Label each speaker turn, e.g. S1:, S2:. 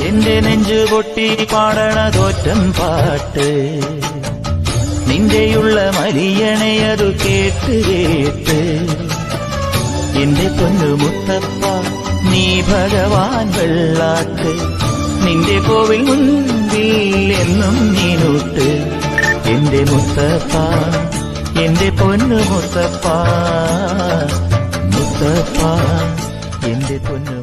S1: എന്റെ നെഞ്ചു പൊട്ടി പാടണതോറ്റം പാട്ട് നിന്റെയുള്ള മരിയണയതു കേട്ട് കേട്ട് എന്റെ പൊന്നു മുത്തപ്പ നീ ഭഗവാൻ വെള്ളാട്ട് നിന്റെ കോവിൽ മുൻപിൽ എന്നും നീനൂട്ട് എന്റെ മുത്തപ്പ എന്റെ പൊന്നു മുത്തപ്പ മുത്തപ്പ എന്റെ പൊന്നു